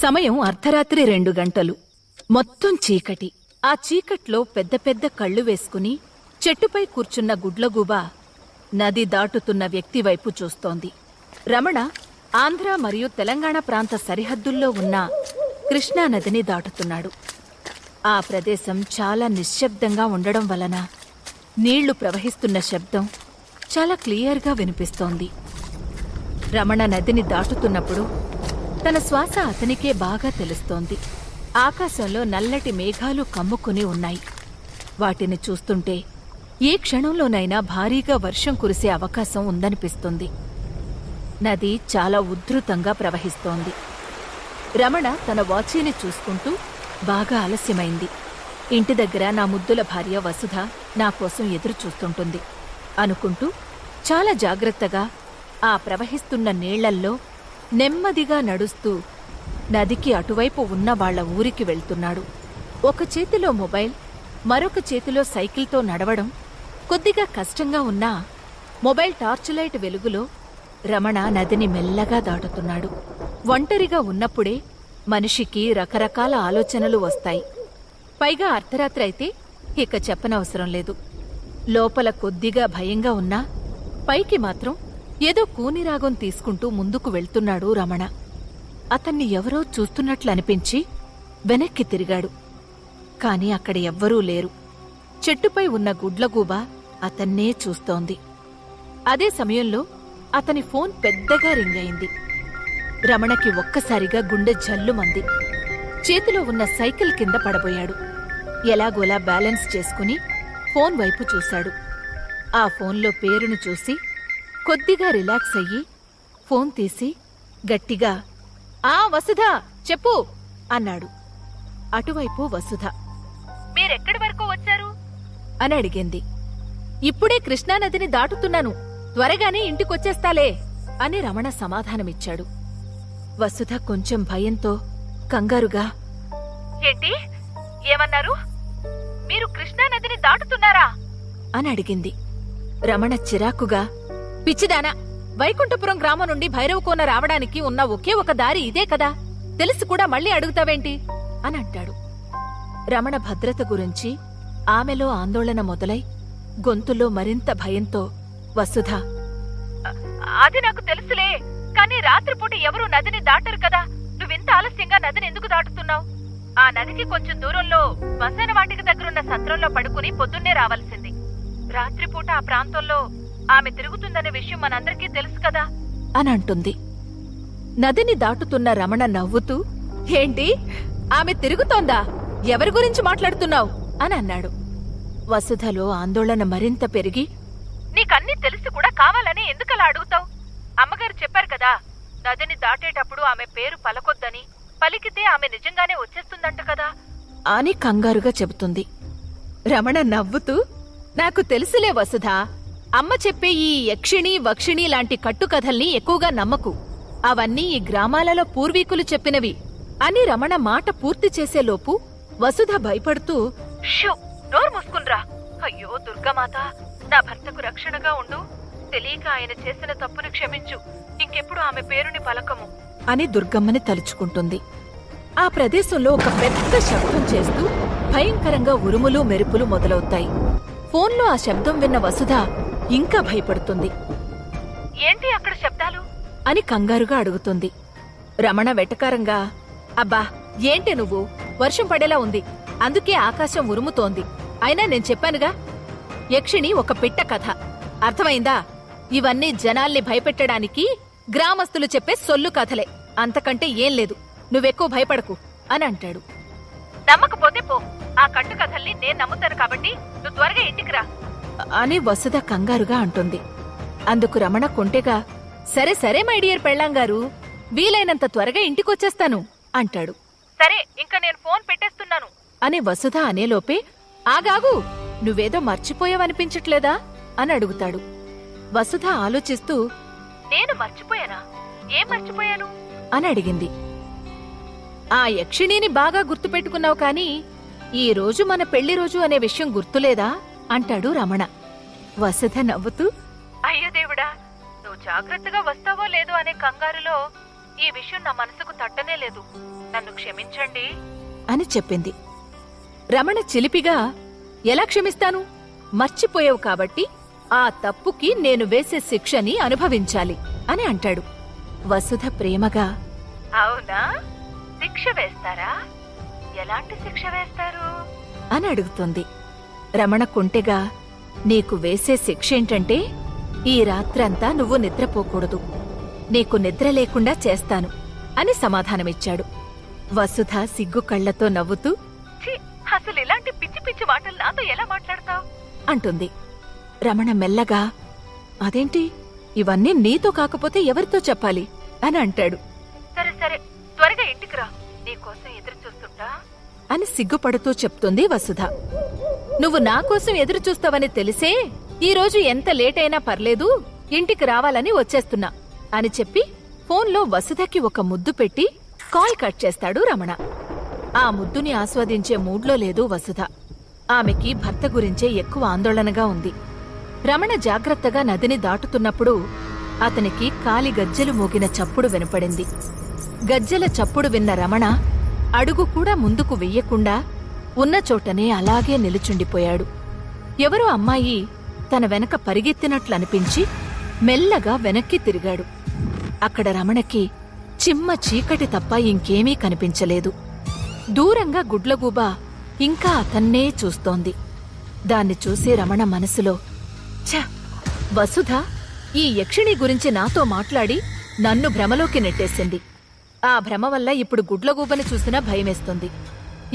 సమయం అర్ధరాత్రి 2 గంటలు. మొత్తం చీకటి. ఆ చీకట్లో పెద్ద పెద్ద కళ్ళు వేసుకుని చెట్టుపై కూర్చున్న గుడ్లగూబ నది దాటుతున్న వ్యక్తి వైపు చూస్తోంది. రమణ ఆంధ్ర మరియు తెలంగాణ ప్రాంత సరిహద్దుల్లో ఉన్న కృష్ణానదిని దాటుతున్నాడు. ఆ ప్రదేశం చాలా నిశ్శబ్దంగా ఉండడం వలన నీళ్లు ప్రవహిస్తున్న శబ్దం చాలా క్లియర్గా వినిపిస్తోంది. రమణ నదిని దాటుతున్నప్పుడు తన శ్వాస అతనికే బాగా తెలుస్తోంది. ఆకాశంలో నల్లటి మేఘాలు కమ్ముకుని ఉన్నాయి. వాటిని చూస్తుంటే ఏ క్షణంలోనైనా భారీగా వర్షం కురిసే అవకాశం ఉందనిపిస్తుంది. నది చాలా ఉధృతంగా ప్రవహిస్తోంది. రమణ తన వాచీని చూసుకుంటూ బాగా ఆలస్యమైంది. ఇంటి దగ్గర నా ముద్దుల భార్య వసుధ నా కోసం ఎదురు చూస్తుంటుంది అనుకుంటూ చాలా జాగ్రత్తగా ఆ ప్రవహిస్తున్న నీళ్లల్లో నెమ్మదిగా నడుస్తూ నదికి అటువైపు ఉన్న వాళ్ల ఊరికి వెళ్తున్నాడు. ఒక చేతిలో మొబైల్, మరొక చేతిలో సైకిల్తో నడవడం కొద్దిగా కష్టంగా ఉన్నా మొబైల్ టార్చ్ లైట్ వెలుగులో రమణ నదిని మెల్లగా దాటుతున్నాడు. ఒంటరిగా ఉన్నప్పుడే మనిషికి రకరకాల ఆలోచనలు వస్తాయి. పైగా అర్ధరాత్రి అయితే ఇక చెప్పనవసరం లేదు. లోపల కొద్దిగా భయంగా ఉన్నా పైకి మాత్రం ఏదో కూనిరాగం తీసుకుంటూ ముందుకు వెళ్తున్నాడు రమణ. అతన్ని ఎవరో చూస్తున్నట్లనిపించి వెనక్కి తిరిగాడు. కాని అక్కడ ఎవ్వరూ లేరు. చెట్టుపై ఉన్న గుడ్లగూబ అతన్నే చూస్తోంది. అదే సమయంలో అతని ఫోన్ పెద్దగా రింగ్ అయింది. రమణకి ఒక్కసారిగా గుండె జల్లుమంది. చేతిలో ఉన్న సైకిల్ కింద పడబోయాడు. ఎలాగోలా బ్యాలెన్స్ చేసుకుని ఫోన్ వైపు చూశాడు. ఆ ఫోన్లో పేరును చూసి కొద్దిగా రిలాక్స్ అయ్యి ఫోన్ తీసి గట్టిగా "ఆ వసుధ, చెప్పు" అన్నాడు. అటువైపు వసుధ "మీరెక్కడి వరకు వచ్చారు?" అని అడిగింది. "ఇప్పుడే కృష్ణానదిని దాటుతున్నాను, త్వరగానే ఇంటికొచ్చేస్తాలే" అని రమణ సమాధానమిచ్చాడు. వసుధ కొంచెం భయంతో కంగారుగా "ఏంటి? ఏమన్నారు? మీరు కృష్ణానదిని దాటుతున్నారా?" అని అడిగింది. రమణ చిరాకుగా "పిచ్చిదానా, వైకుంఠపురం గ్రామం నుండి భైరవకోన రావడానికి ఉన్న ఒకే ఒక దారి ఇదే కదా, తెలిసి కూడా మళ్ళీ అడుగుతావేంటి?" అని అంటాడు. రమణ భద్రత గురించి ఆమెలో ఆందోళన మొదలై గొంతులో మరింత భయంతో వసుధ "అది నాకు తెలుసులే, కానీ రాత్రిపూట ఎవరూ నదిని దాటరు కదా, నువ్వింత ఆలస్యంగా నదిని ఎందుకు దాటుతున్నావు? ఆ నదికి కొంచెం దూరంలో శ్మశాన వాటిక దగ్గరున్న సత్రంలో పడుకుని పొద్దున్నే రావాల్సింది. రాత్రిపూట ఆ ప్రాంతంలో ఆమె తిరుగుతుందనే విషయం మనందరికీ తెలుసు కదా" అని అంటుంది. నదిని దాటుతున్న రమణ నవ్వుతూ "ఏంటి, ఆమె తిరుగుతోందా? ఎవరి గురించి మాట్లాడుతున్నావు?" అని అన్నాడు. వసుధలో ఆందోళన మరింత పెరిగి "నీకన్నీ తెలిసి కూడా కావాలని ఎందుకలా అడుగుతావు? అమ్మగారు చెప్పారు కదా, నదిని దాటేటప్పుడు ఆమె పేరు పలకొద్దని, పలికితే ఆమె నిజంగానే వచ్చేస్తుందంట కదా" అని కంగారుగా చెబుతుంది. రమణ నవ్వుతూ "నాకు తెలుసులే వసుధ, అమ్మ చెప్పే ఈ యక్షిణి వక్షిణి లాంటి కట్టుకథల్ని ఎక్కువగా నమ్మకు. అవన్నీ ఈ గ్రామాలలో పూర్వీకులు చెప్పినవి" అని రమణ మాట పూర్తి చేసేలోపు వసుధ భయపడుతూ "షూ, నోరు మూసుకున్రా. అయ్యో దుర్గామాత, నా భర్తకు రక్షణగా ఉండు. తెలియక ఆయన చేసిన తప్పును క్షమించు. ఇంకెప్పుడు ఆమె పేరుని పలకము" అని దుర్గమ్మని తలుచుకుంటుంది. ఆ ప్రదేశంలో ఒక పెద్ద శబ్దం చేస్తూ భయంకరంగా ఉరుములు మెరుపులు మొదలవుతాయి. ఫోన్లో ఆ శబ్దం విన్న వసుధ ఇంకా భయపడుతుంది. "ఏంటి అక్కడ శబ్దాలు?" అని కంగారుగా అడుగుతుంది. రమణ వెటకారంగా "అబ్బా, ఏంటి నువ్వు? వర్షం పడేలా ఉంది, అందుకే ఆకాశం ఉరుముతోంది. అయినా నేను చెప్పానుగా, యక్షిణి ఒక పిట్ట కథ, అర్థమైందా? ఇవన్నీ జనాల్ని భయపెట్టడానికి గ్రామస్తులు చెప్పే సొల్లు కథలే, అంతకంటే ఏం లేదు. నువ్వెక్కువ భయపడకు" అని అంటాడు. "నమ్మకపోతే పో, ఆ కట్టు కథల్ని నేను నమ్ముతాను కాబట్టి నువ్వు త్వరగా ఇంటికి రా" అని వసుధ కంగారుగా అంటుంది. అందుకు రమణ కొంటెగా "సరే సరే మై డియర్ పెళ్ళాంగారు, వీలైనంత త్వరగా ఇంటికొచ్చేస్తాను" అంటాడు. "సరే, ఇంకా నేను ఫోన్ పెట్టేస్తున్నాను" అని వసుధ అనేలోపే "ఆగాగు, నువ్వేదో మర్చిపోయావనిపించట్లేదా?" అని అడుగుతాడు. వసుధ ఆలోచిస్తూ "నేను మర్చిపోయానా? ఏం మర్చిపోయాను?" అని అడిగింది. "ఆ యక్షిణిని బాగా గుర్తుపెట్టుకున్నావు కాని ఈ రోజు మన పెళ్లి రోజు అనే విషయం గుర్తులేదా?" అంటాడు రమణ. వసుధ నవ్వుతూ "అయ్యో దేవుడా, నువ్వు జాగ్రత్తగా వస్తావో లేదో అనే కంగారులో ఈ విషయం నా మనసుకు తట్టనే లేదు, నన్ను క్షమించండి అని చెప్పింది. రమణ చిలిపిగా, ఎలా క్షమిస్తాను? మర్చిపోయావు కాబట్టి ఆ తప్పుకి నేను వేసే శిక్షని అనుభవించాలి అని అంటాడు. వసుధ ప్రేమగా, అవునా, శిక్ష వేస్తారా? ఎలాంటి శిక్ష వేస్తారు అని అడుగుతుంది. రమణ కుంటెగా, నీకు వేసే శిక్ష ఏంటంటే ఈ రాత్రంతా నువ్వు నిద్రపోకూడదు, నీకు నిద్ర లేకుండా చేస్తాను అని సమాధానమిచ్చాడు. వసుధ సిగ్గు కళ్లతో నవ్వుతూ, అసలు ఇలాంటి పిచ్చి పిచ్చి మాటలు నాతో ఎలా మాట్లాడతావు అంటుంది. రమణ మెల్లగా, అదేంటి, ఇవన్నీ నీతో కాకపోతే ఎవరితో చెప్పాలి అని అంటాడు. సరే సరే, త్వరగా ఇంటికి రా, నీకోసం ఎదురు చూస్తుంటా అని సిగ్గుపడుతూ చెప్తుంది వసుధ. నువ్వు నాకోసం ఎదురు చూస్తావని తెలిసే ఈరోజు ఎంత లేటైనా పర్లేదు, ఇంటికి రావాలని వచ్చేస్తున్నా అని చెప్పి ఫోన్లో వసుధకి ఒక ముద్దు పెట్టి కాల్ కట్ చేస్తాడు రమణ. ఆ ముద్దుని ఆస్వాదించే మూడ్లో లేదు వసుధ. ఆమెకి భర్త గురించే ఎక్కువ ఆందోళనగా ఉంది. రమణ జాగ్రత్తగా నదిని దాటుతున్నప్పుడు అతనికి కాలి గజ్జెలు మోగిన చప్పుడు వినపడింది. గజ్జెల చప్పుడు విన్న రమణ అడుగు కూడా ముందుకు వెయ్యకుండా ఉన్న చోటనే అలాగే నిలుచుండిపోయాడు. ఎవరో అమ్మాయి తన వెనక పరిగెత్తినట్లనిపించి మెల్లగా వెనక్కి తిరిగాడు. అక్కడ రమణకి చిమ్మ చీకటి తప్ప ఇంకేమీ కనిపించలేదు. దూరంగా గుడ్లగూబ ఇంకా అతన్నే చూస్తోంది. దాన్ని చూసి రమణ మనసులో, ఛ, వసుధ ఈ యక్షిణి గురించి నాతో మాట్లాడి నన్ను భ్రమలోకి నెట్టేసింది. ఆ భ్రమ వల్ల ఇప్పుడు గుడ్లగూబని చూసినా భయమేస్తుంది.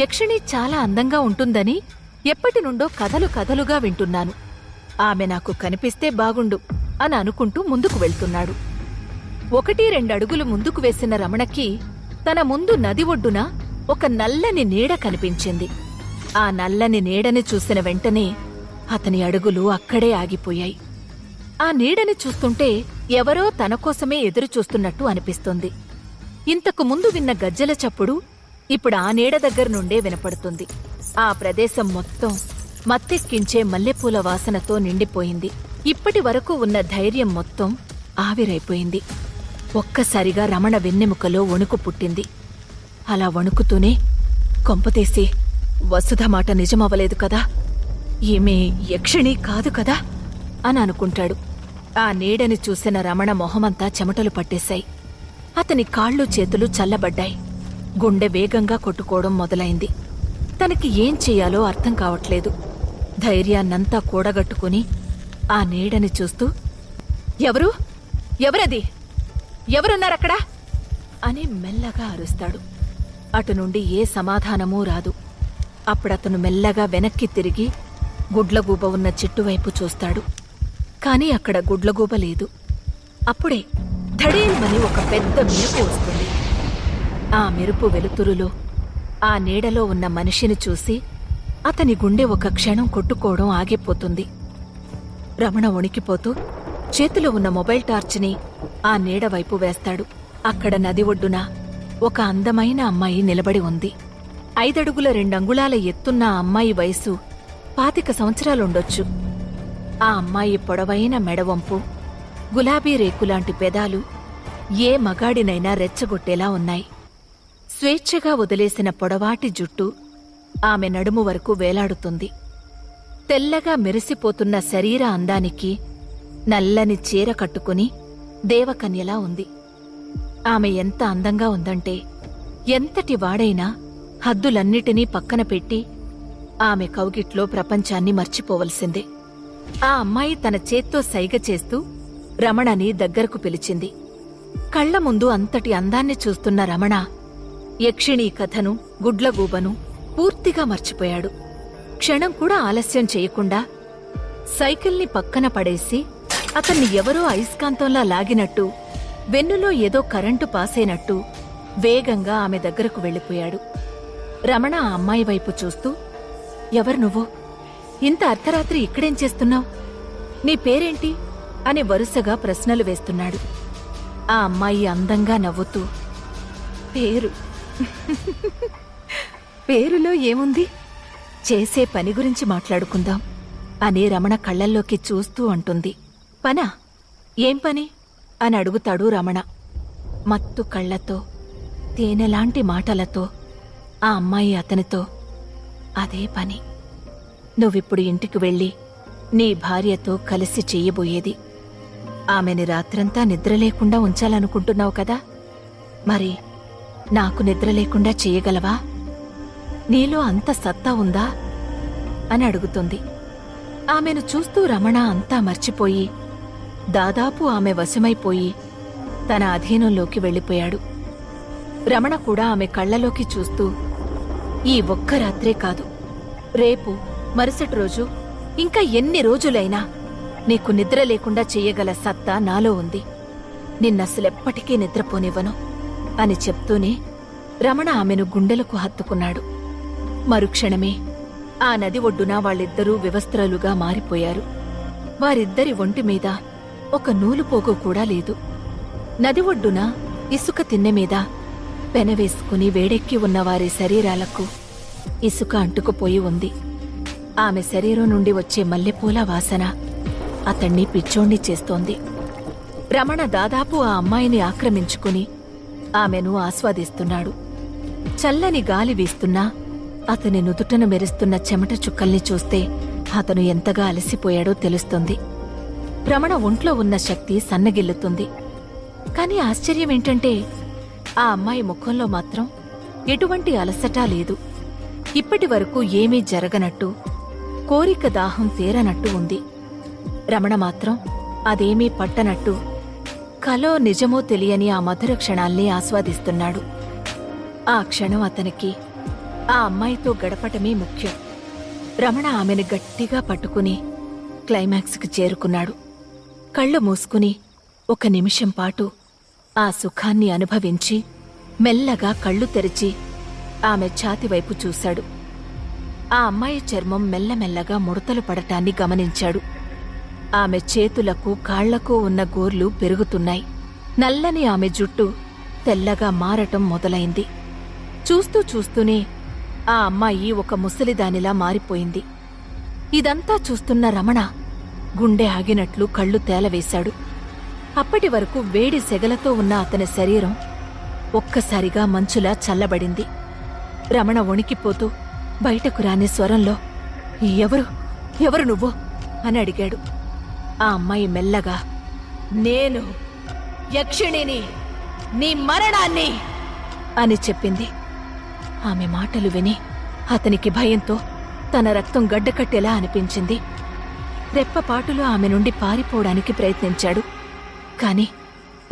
యక్షిణి చాలా అందంగా ఉంటుందని ఎప్పటినుండో కథలు కథలుగా వింటున్నాను. ఆమె నాకు కనిపిస్తే బాగుండు అని అనుకుంటూ ముందుకు వెళ్తున్నాడు. 1-2 అడుగులు ముందుకు వేసిన రమణకి తన ముందు నది ఒడ్డున ఒక నల్లని నీడ కనిపించింది. ఆ నల్లని నీడని చూసిన వెంటనే అతని అడుగులు అక్కడే ఆగిపోయాయి. ఆ నీడని చూస్తుంటే ఎవరో తనకోసమే ఎదురుచూస్తున్నట్టు అనిపిస్తుంది. ఇంతకు ముందు విన్న గజ్జెల చప్పుడు ఇప్పుడు ఆ నీడ దగ్గరనుండే వినపడుతుంది. ఆ ప్రదేశం మొత్తం మత్తెక్కించే మల్లెపూల వాసనతో నిండిపోయింది. ఇప్పటి వరకు ఉన్న ధైర్యం మొత్తం ఆవిరైపోయింది. ఒక్కసారిగా రమణ వెన్నెముకలో వణుకు పుట్టింది. అలా వణుకుతూనే, కొంపతీసి వసుధ మాట నిజమవ్వలేదు కదా, ఈమె యక్షిణి కాదు కదా అని అనుకుంటాడు. ఆ నీడని చూసిన రమణ మొహమంతా చెమటలు పట్టేశాయి. అతని కాళ్ళు చేతులు చల్లబడ్డాయి. గుండె వేగంగా కొట్టుకోవడం మొదలైంది. తనకి ఏం చెయ్యాలో అర్థం కావట్లేదు. ధైర్యాన్నంతా కూడగట్టుకుని ఆ నీడని చూస్తూ, ఎవరది, ఎవరున్నారక్కడా అని మెల్లగా అరుస్తాడు. అటు నుండి ఏ సమాధానమూ రాదు. అప్పుడతను మెల్లగా వెనక్కి తిరిగి గుడ్లగూబ ఉన్న చెట్టువైపు చూస్తాడు. కాని అక్కడ గుడ్లగూబ లేదు. అప్పుడే ధడేల్మని ఒక పెద్ద మెరుపు వస్తుంది. ఆ మెరుపు వెలుతురులో ఆ నీడలో ఉన్న మనిషిని చూసి అతని గుండె ఒక క్షణం కొట్టుకోవడం ఆగిపోతుంది. రమణ వణికిపోతూ చేతిలో ఉన్న మొబైల్ టార్చిని ఆ నీడ వైపు వేస్తాడు. అక్కడ నది ఒడ్డున ఒక అందమైన అమ్మాయి నిలబడి ఉంది. 5 అడుగుల 2 అంగుళాల ఎత్తున్న ఆ అమ్మాయి వయసు 25 సంవత్సరాలుండొచ్చు. ఆ అమ్మాయి పొడవైన మెడవంపు, గులాబీ రేకులాంటి పెదాలు ఏ మగాడినైనా రెచ్చగొట్టేలా ఉన్నాయి. స్వేచ్ఛగా వదిలేసిన పొడవాటి జుట్టు ఆమె నడుము వరకు వేలాడుతుంది. తెల్లగా మెరిసిపోతున్న శరీర అందానికి నల్లని చీర కట్టుకుని దేవకన్యలా ఉంది. ఆమె ఎంత అందంగా ఉందంటే ఎంతటి వాడైనా హద్దులన్నిటినీ పక్కన పెట్టి ఆమె కౌగిట్లో ప్రపంచాన్ని మర్చిపోవలసిందే. ఆ అమ్మాయి తన చేత్తో సైగ చేస్తూ రమణని దగ్గరకు పిలిచింది. కళ్ల ముందు అంతటి అందాన్ని చూస్తున్న రమణ యక్షిణీ కథను, గుడ్లగూబను పూర్తిగా మర్చిపోయాడు. క్షణం కూడా ఆలస్యం చేయకుండా సైకిల్ని పక్కన పడేసి అతన్ని ఎవరో అయస్కాంతంలా లాగినట్టు, వెన్నులో ఏదో కరెంటు పాసైనట్టు వేగంగా ఆమె దగ్గరకు వెళ్ళిపోయాడు. రమణ ఆ అమ్మాయి వైపు చూస్తూ, ఎవరు నువ్వు? ఇంత అర్ధరాత్రి ఇక్కడేం చేస్తున్నావు? నీ పేరేంటి అని వరుసగా ప్రశ్నలు వేస్తున్నాడు. ఆ అమ్మాయి అందంగా నవ్వుతూ, పేరులో ఏముంది, చేసే పని గురించి మాట్లాడుకుందాం అని రమణ కళ్లల్లోకి చూస్తూ అంటుంది. పనా? ఏం పని అని అడుగుతాడు రమణ. మత్తు కళ్లతో, తేనెలాంటి మాటలతో ఆ అమ్మాయి అతనితో అదే పని. నువ్విప్పుడు ఇంటికి వెళ్ళి నీ భార్యతో కలిసి చెయ్యబోయేది. ఆమెని రాత్రంతా నిద్ర లేకుండా ఉంచాలనుకుంటున్నావు కదా, మరి నాకు నిద్ర లేకుండా చెయ్యగలవా? నీలో అంత సత్తా ఉందా అని అడుగుతుంది. ఆమెను చూస్తూ రమణ అంతా మర్చిపోయి, దాదాపు ఆమె వశమైపోయి తన అధీనంలోకి వెళ్ళిపోయాడు. రమణ కూడా ఆమె కళ్లలోకి చూస్తూ, ఈ ఒక్క రాత్రే కాదు, రేపు, మరుసటి రోజు, ఇంకా ఎన్ని రోజులైనా నీకు నిద్ర లేకుండా చెయ్యగల సత్తా నాలో ఉంది. నిన్నసలెప్పటికీ నిద్రపోనివ్వను అని చెప్తూనే రమణ ఆమెను గుండెలకు హత్తుకున్నాడు. మరుక్షణమే ఆ నది ఒడ్డున వాళ్ళిద్దరూ వివస్త్రలుగా మారిపోయారు. వారిద్దరి ఒంటిమీద ఒక నూలుపోగు కూడా లేదు. నది ఒడ్డున ఇసుక తిన్నెమీద పెనవేసుకుని వేడెక్కి ఉన్న వారి శరీరాలకు ఇసుక అంటుకుపోయి ఉంది. ఆమె శరీరం నుండి వచ్చే మల్లెపూల వాసన అతణ్ణి పిచ్చోణ్ణి చేస్తోంది. రమణ దాదాపు ఆ అమ్మాయిని ఆక్రమించుకుని ఆమెను ఆస్వాదిస్తున్నాడు. చల్లని గాలి వీస్తున్నా అతని నుదుటను మెరుస్తున్న చెమట చుక్కల్ని చూస్తే అతను ఎంతగా అలసిపోయాడో తెలుస్తుంది. రమణ ఒంట్లో ఉన్న శక్తి సన్నగిల్లుతుంది. కాని ఆశ్చర్యమేంటంటే ఆ అమ్మాయి ముఖంలో మాత్రం ఎటువంటి అలసటా లేదు. ఇప్పటి వరకు ఏమీ జరగనట్టు, కోరిక దాహం తీరనట్టు ఉంది. రమణ మాత్రం అదేమీ పట్టనట్టు కలో నిజమో తెలియని ఆ మధుర క్షణాల్ని ఆస్వాదిస్తున్నాడు. ఆ క్షణం అతనికి ఆ అమ్మాయితో గడపటమే ముఖ్యం. రమణ ఆమెను గట్టిగా పట్టుకుని క్లైమాక్స్కి చేరుకున్నాడు. కళ్ళు మూసుకుని ఒక నిమిషం పాటు ఆ సుఖాన్ని అనుభవించి మెల్లగా కళ్ళు తెరిచి ఆమె ఛాతివైపు చూశాడు. ఆ అమ్మాయి చర్మం మెల్లమెల్లగా ముడతలు పడటాన్ని గమనించాడు. ఆమె చేతులకు కాళ్లకు ఉన్న గోర్లు పెరుగుతున్నాయి. నల్లని ఆమె జుట్టు తెల్లగా మారటం మొదలైంది. చూస్తూ చూస్తూనే ఆ అమ్మాయి ఒక ముసలిదానిలా మారిపోయింది. ఇదంతా చూస్తున్న రమణ గుండె ఆగినట్లు కళ్ళు తేలవేశాడు. అప్పటి వరకు వేడి సెగలతో ఉన్న అతని శరీరం ఒక్కసారిగా మంచులా చల్లబడింది. రమణ వణికిపోతూ బయటకు రాని స్వరంలో, ఎవరు ఎవరు నువ్వు అని అడిగాడు. ఆ అమ్మాయి మెల్లగా, నేను యక్షిణిని, నీ మరణాన్ని అని చెప్పింది. ఆమె మాటలు విని అతనికి భయంతో తన రక్తం గడ్డకట్టేలా అనిపించింది. రెప్పపాటులో ఆమె నుండి పారిపోవడానికి ప్రయత్నించాడు. కాని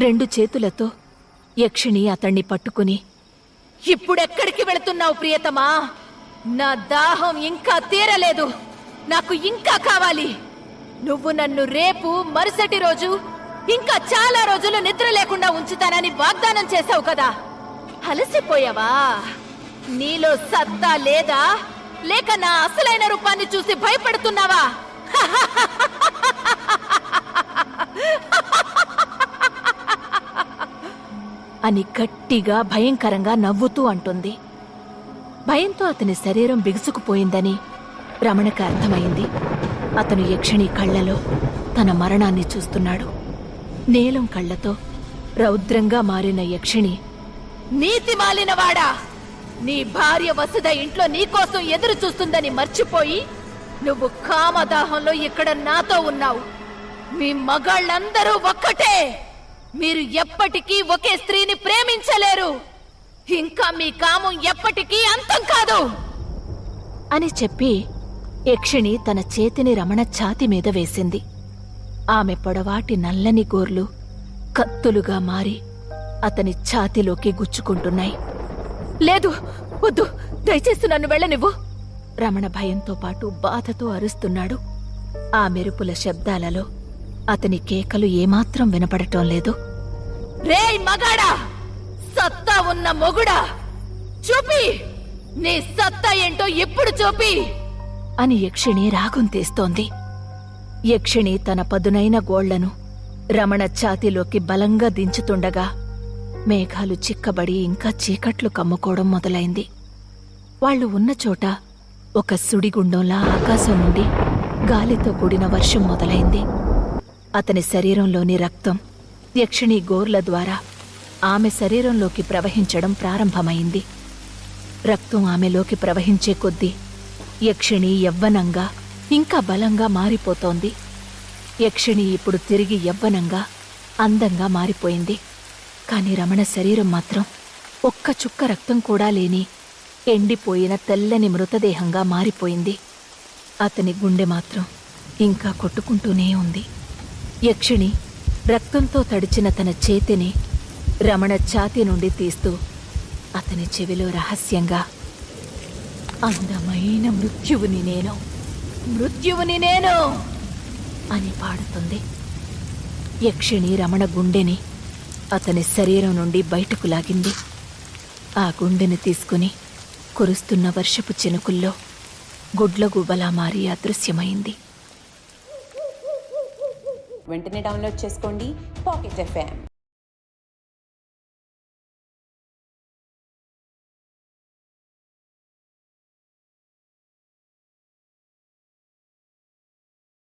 2 చేతులతో యక్షిణి అతణ్ణి పట్టుకుని, ఇప్పుడెక్కడికి వెళుతున్నావు ప్రియతమా? నా దాహం ఇంకా తీరలేదు, నాకు ఇంకా కావాలి. నువ్వు నన్ను రేపు, మరుసటి రోజు, ఇంకా చాలా రోజులు నిద్ర లేకుండా ఉంచుతానని వాగ్దానం చేశావు కదా, అలసిపోయావా? నీలో సత్తా లేదా, లేక నా అసలైన రూపాన్ని చూసి భయపడుతున్నావా? అని గట్టిగా భయంకరంగా నవ్వుతూ అంటుంది. భయంతో అతని శరీరం బిగుసుకుపోయిందని రమణకి అర్థమైంది. అతను యక్షిణి కళ్లలో తన మరణాన్ని చూస్తున్నాడు. నీలం కళ్లతో రౌద్రంగా మారిన యక్షిణి, నీతి మాలినవాడా, నీ భార్య వసుధ ఇంట్లో నీకోసం ఎదురు చూస్తుందని మర్చిపోయి నువ్వు కామదాహంలో ఇక్కడ నాతో ఉన్నావు. మీ మగాళ్ళందరూ ఒక్కటే, మీరు ఎప్పటికీ ఒకే స్త్రీని ప్రేమించలేరు. ఇంకా మీ కామం ఎప్పటికీ అంతం కాదు అని చెప్పి యక్షిణి తన చేతిని రమణ ఛాతి మీద వేసింది. ఆమె పొడవాటి నల్లని గోర్లు కత్తులుగా మారి అతని ఛాతిలోకి గుచ్చుకుంటున్నాయి. లేదు, వద్దు, దయచేసి నన్ను వెళ్ళనివ్వు. రమణ భయంతో పాటు బాధతో అరుస్తున్నాడు. ఆ మెరుపుల శబ్దాలలో అతని కేకలు ఏమాత్రం వినపడటం లేదు. రేయ్ మగాడా, సత్తా ఉన్న మొగుడా, చూపి, నీ సత్తా ఏంటో ఇప్పుడు చూపి అని యక్షిణి రాగం తీస్తోంది. యక్షిణి తన పదునైన గోళ్లను రమణ ఛాతిలోకి బలంగా దించుతుండగా మేఘాలు చిక్కబడి ఇంకా చీకట్లు కమ్ముకోవడం మొదలైంది. వాళ్లు ఉన్న చోట ఒక సుడిగుండంలా ఆకాశం నుండి గాలితో కూడిన వర్షం మొదలైంది. అతని శరీరంలోని రక్తం యక్షిణి గోర్ల ద్వారా ఆమె శరీరంలోకి ప్రవహించడం ప్రారంభమైంది. రక్తం ఆమెలోకి ప్రవహించే కొద్దీ యక్షిణి యవ్వనంగా ఇంకా బలంగా మారిపోతోంది. యక్షిణి ఇప్పుడు తిరిగి యవ్వనంగా అందంగా మారిపోయింది. కాని రమణ శరీరం మాత్రం ఒక్క చుక్క రక్తం కూడా లేని ఎండిపోయిన తెల్లని మృతదేహంగా మారిపోయింది. అతని గుండె మాత్రం ఇంకా కొట్టుకుంటూనే ఉంది. యక్షిణి రక్తంతో తడిచిన తన చేతిని రమణ ఛాతీ నుండి తీస్తూ అతని చెవిలో రహస్యంగా, అందమైన మృత్యువుని నేను, మృత్యువుని నేను అని పాడుతుంది. యక్షిణి రమణ గుండెని అతని శరీరం నుండి బయటకు లాగింది. ఆ గుండెని తీసుకుని కురుస్తున్న వర్షపు చినుకుల్లో గుడ్లగూబలా మారి అదృశ్యమైంది. వెంటనే డౌన్లోడ్ చేసుకోండి పాకెట్ FM.